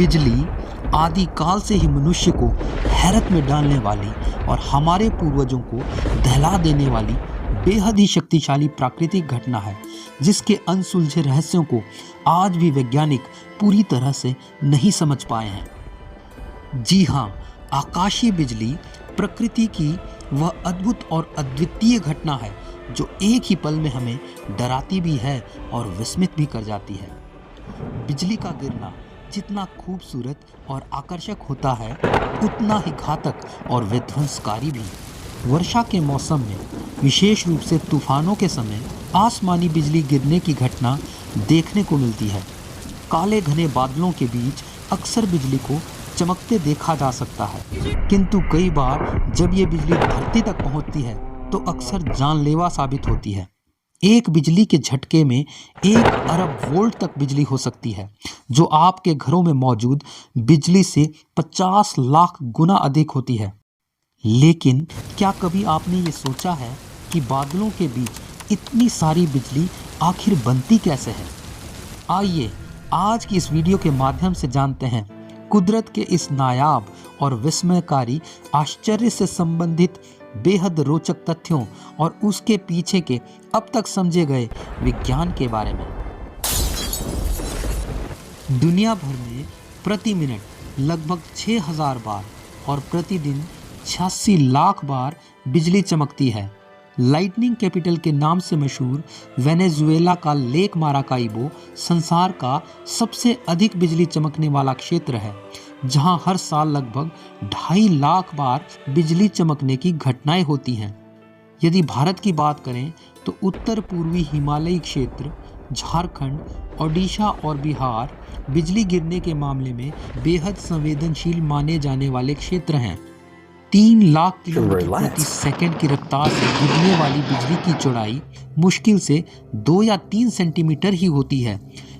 बिजली आदिकाल से ही मनुष्य को हैरत में डालने वाली और हमारे पूर्वजों को दहला देने वाली बेहद ही शक्तिशाली प्राकृतिक घटना है, जिसके अनसुलझे रहस्यों को आज भी वैज्ञानिक पूरी तरह से नहीं समझ पाए हैं। जी हाँ, आकाशीय बिजली प्रकृति की वह अद्भुत और अद्वितीय घटना है जो एक ही पल में हमें डराती भी है और विस्मित भी कर जाती है। बिजली का गिरना जितना खूबसूरत और आकर्षक होता है, उतना ही घातक और विध्वंसकारी भी। वर्षा के मौसम में, विशेष रूप से तूफानों के समय, आसमानी बिजली गिरने की घटना देखने को मिलती है। काले घने बादलों के बीच अक्सर बिजली को चमकते देखा जा सकता है, किंतु कई बार जब ये बिजली धरती तक पहुंचती है तो अक्सर जानलेवा साबित होती है। एक बिजली के झटके में 1 अरब वोल्ट तक बिजली हो सकती है, जो आपके घरों में मौजूद बिजली से 50 लाख गुना अधिक होती है। लेकिन क्या कभी आपने ये सोचा है कि बादलों के बीच इतनी सारी बिजली आखिर बनती कैसे है? आइए आज की इस वीडियो के माध्यम से जानते हैं कुदरत के इस नायाब और विस्मयकारी आश्चर्य से संबंधित बेहद रोचक तथ्यों और उसके पीछे के अब तक समझे गए विज्ञान के बारे में। दुनिया भर में प्रति मिनट लगभग 6000 बार और प्रतिदिन 86 लाख बार बिजली चमकती है। लाइटनिंग कैपिटल के नाम से मशहूर वेनेजुएला का लेक माराकाइबो संसार का सबसे अधिक बिजली चमकने वाला क्षेत्र है, जहां हर साल लगभग 2.5 लाख बार बिजली चमकने की घटनाएं होती हैं। यदि भारत की बात करें तो उत्तर पूर्वी हिमालयी क्षेत्र, झारखंड, ओडिशा और बिहार बिजली गिरने के मामले में बेहद संवेदनशील माने जाने वाले क्षेत्र हैं। 3 लाख किलोमीटर प्रति सेकंड की रफ्तार से गिरने वाली बिजली की चौड़ाई मुश्किल से 2 या 3 सेंटीमीटर ही होती है,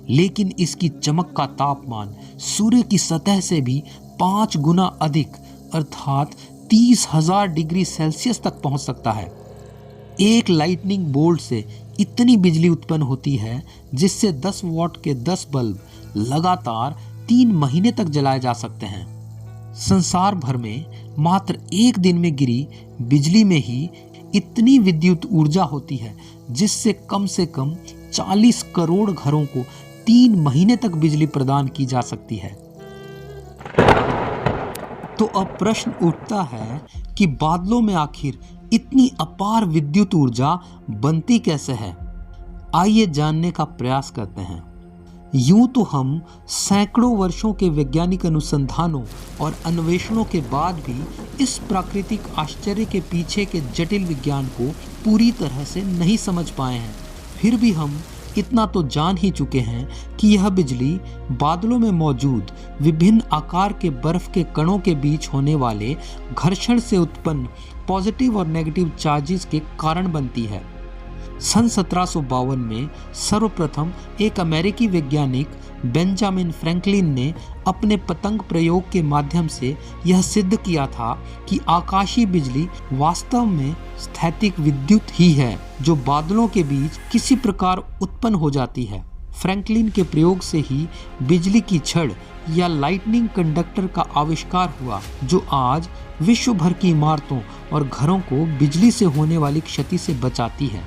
लेकिन इसकी चमक का तापमान सूर्य की सतह से भी 5 गुना अधिक अर्थात 30,000 डिग्री सेल्सियस तक पहुंच सकता है। एक लाइटनिंग बोल्ट से इतनी बिजली उत्पन्न होती है जिससे 10 वॉट के 10 बल्ब लगातार 3 महीने तक जलाए जा सकते हैं। संसार भर में मात्र एक दिन में गिरी बिजली में ही इतनी विद्युत ऊर्जा होती है जिससे कम से कम 40 करोड़ घरों को 3 महीने तक बिजली प्रदान की जा सकती है। तो अब प्रश्न उठता है कि बादलों में आखिर इतनी अपार विद्युत ऊर्जा बनती कैसे है? आइए जानने का प्रयास करते हैं। यूं तो हम सैकड़ों वर्षों के वैज्ञानिक अनुसंधानों और अन्वेषणों के बाद भी इस प्राकृतिक आश्चर्य के पीछे के जटिल विज्ञान को पूरी तरह से नहीं समझ पाए हैं। फिर भी हम इतना तो जान ही चुके हैं कि यह बिजली बादलों में मौजूद विभिन्न आकार के बर्फ के कणों के बीच होने वाले घर्षण से उत्पन्न पॉजिटिव और नेगेटिव चार्जेस के कारण बनती है। सन 1752 में सर्वप्रथम एक अमेरिकी वैज्ञानिक बेंजामिन फ्रैंकलिन ने अपने पतंग प्रयोग के माध्यम से यह सिद्ध किया था कि आकाशीय बिजली वास्तव में स्थैतिक विद्युत ही है जो बादलों के बीच किसी प्रकार उत्पन्न हो जाती है। फ्रैंकलिन के प्रयोग से ही बिजली की छड़ या लाइटनिंग कंडक्टर का आविष्कार हुआ, जो आज विश्व भर की इमारतों और घरों को बिजली से होने वाली क्षति से बचाती है।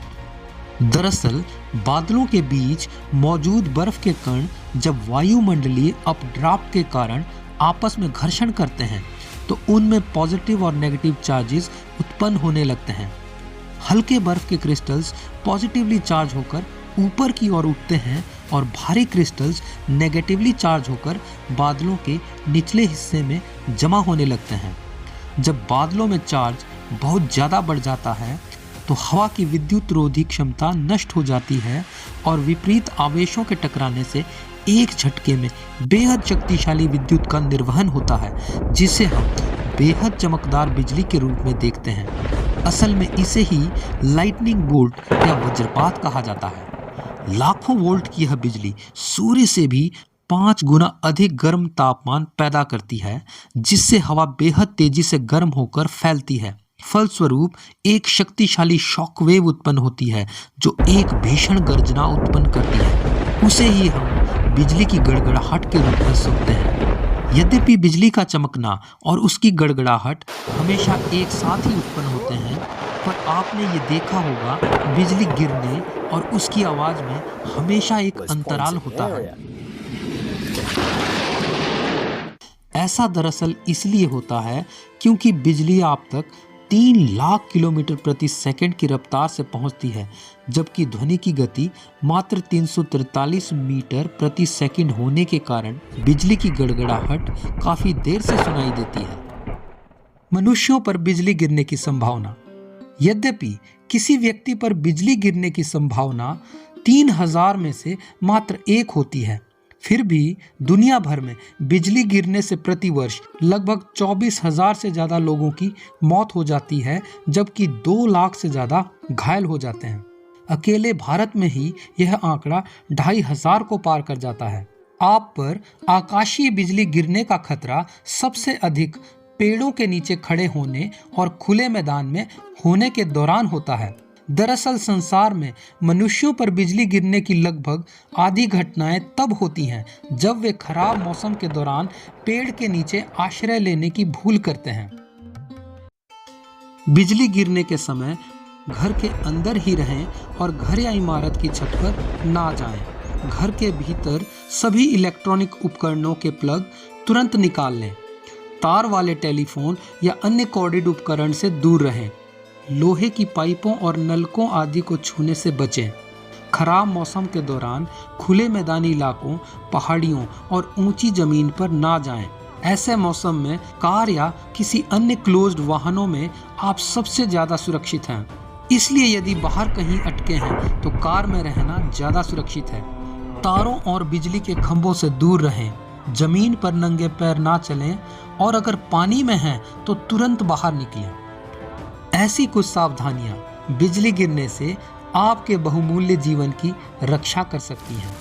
दरअसल बादलों के बीच मौजूद बर्फ के कण जब वायुमंडलीय अपड्राफ्ट के कारण आपस में घर्षण करते हैं तो उनमें पॉजिटिव और नेगेटिव चार्जेस उत्पन्न होने लगते हैं। हल्के बर्फ के क्रिस्टल्स पॉजिटिवली चार्ज होकर ऊपर की ओर उठते हैं और भारी क्रिस्टल्स नेगेटिवली चार्ज होकर बादलों के निचले हिस्से में जमा होने लगते हैं। जब बादलों में चार्ज बहुत ज़्यादा बढ़ जाता है तो हवा की विद्युत रोधी क्षमता नष्ट हो जाती है और विपरीत आवेशों के टकराने से एक झटके में बेहद शक्तिशाली विद्युत का निर्वहन होता है, जिसे हम बेहद चमकदार बिजली के रूप में देखते हैं। असल में इसे ही लाइटनिंग बोल्ट या वज्रपात कहा जाता है। लाखों वोल्ट की यह बिजली सूर्य से भी 5 गुना अधिक गर्म तापमान पैदा करती है, जिससे हवा बेहद तेजी से गर्म होकर फैलती है। फलस्वरूप एक शक्तिशाली शॉकवेव उत्पन्न होती है जो एक भीषण गर्जना उत्पन्न करती है। उसे ही हम बिजली की गड़गड़ाहट के रूप में सुनते हैं। यद्यपि बिजली का चमकना और उसकी गड़गड़ाहट हमेशा एक साथ ही उत्पन्न होते हैं, पर आपने ये देखा होगा बिजली गिरने और उसकी आवाज में हमेशा एक अंतराल होता है। ऐसा दरअसल इसलिए होता है क्योंकि बिजली आप तक 3 लाख किलोमीटर प्रति सेकंड की रफ्तार से पहुंचती है, जबकि ध्वनि की गति मात्र 343 मीटर प्रति सेकंड होने के कारण बिजली की गड़गड़ाहट काफी देर से सुनाई देती है। मनुष्यों पर बिजली गिरने की संभावना। यद्यपि किसी व्यक्ति पर बिजली गिरने की संभावना 3000 में से मात्र 1 होती है, फिर भी दुनिया भर में बिजली गिरने से प्रतिवर्ष लगभग 24,000 से ज़्यादा लोगों की मौत हो जाती है, जबकि 2 लाख से ज़्यादा घायल हो जाते हैं। अकेले भारत में ही यह आंकड़ा 2,500 को पार कर जाता है। आप पर आकाशीय बिजली गिरने का खतरा सबसे अधिक पेड़ों के नीचे खड़े होने और खुले मैदान में होने के दौरान होता है। दरअसल संसार में मनुष्यों पर बिजली गिरने की लगभग आधी घटनाएं तब होती हैं जब वे खराब मौसम के दौरान पेड़ के नीचे आश्रय लेने की भूल करते हैं। बिजली गिरने के समय घर के अंदर ही रहें और घर या इमारत की छत पर ना जाएं। घर के भीतर सभी इलेक्ट्रॉनिक उपकरणों के प्लग तुरंत निकाल लें। तार वाले टेलीफोन या अन्य कॉर्डेड उपकरण से दूर रहें। लोहे की पाइपों और नलकों आदि को छूने से बचें। खराब मौसम के दौरान खुले मैदानी इलाकों, पहाड़ियों और ऊंची जमीन पर ना जाएं। ऐसे मौसम में कार या किसी अन्य क्लोज्ड वाहनों में आप सबसे ज्यादा सुरक्षित हैं। इसलिए यदि बाहर कहीं अटके हैं तो कार में रहना ज्यादा सुरक्षित है। तारों और बिजली के खंभों से दूर रहें। जमीन पर नंगे पैर ना चलें और अगर पानी में हैं तो तुरंत बाहर निकलें। ऐसी कुछ सावधानियां बिजली गिरने से आपके बहुमूल्य जीवन की रक्षा कर सकती हैं।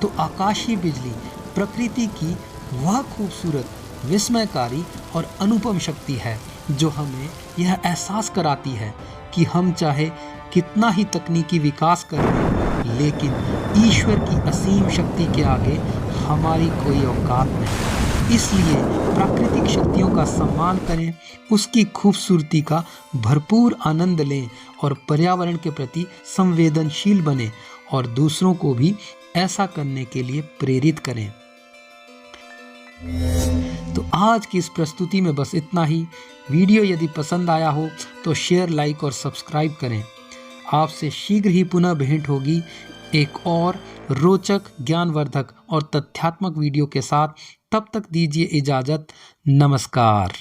तो आकाशीय बिजली प्रकृति की वह खूबसूरत, विस्मयकारी और अनुपम शक्ति है जो हमें यह एहसास कराती है कि हम चाहे कितना ही तकनीकी विकास करें, लेकिन ईश्वर की असीम शक्ति के आगे हमारी कोई औकात नहीं। इसलिए प्राकृतिक शक्तियों का सम्मान करें, उसकी खूबसूरती का भरपूर आनंद लें और पर्यावरण के प्रति संवेदनशील बनें और दूसरों को भी ऐसा करने के लिए प्रेरित करें। तो आज की इस प्रस्तुति में बस इतना ही। वीडियो यदि पसंद आया हो तो शेयर, लाइक और सब्सक्राइब करें। आपसे शीघ्र ही पुनः भेंट होगी एक और रोचक, ज्ञानवर्धक और तथ्यात्मक वीडियो के साथ। तब तक दीजिए इजाजत। नमस्कार।